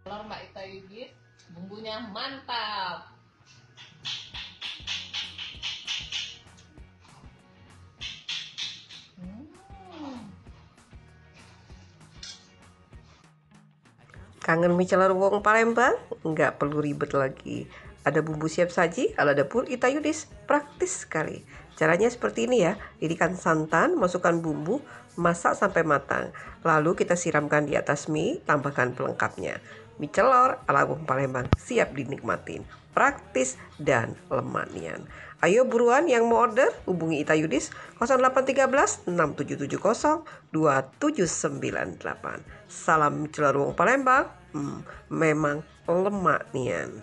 Telur Mbak Ita Yudis, bumbunya mantap. Kangen mie celor wong Palembang? Nggak perlu ribet lagi. Ada bumbu siap saji ala dapur Ita Yudis. Praktis sekali. Caranya seperti ini ya. Didihkan santan, masukkan bumbu, masak sampai matang. Lalu kita siramkan di atas mie, tambahkan pelengkapnya. Mie celor ala wong Palembang siap dinikmatin. Praktis dan lemaknian. Ayo buruan yang mau order, hubungi Ita Yudis 0813 6770 2798. Salam mie celor wong Palembang. Memang lemak nian.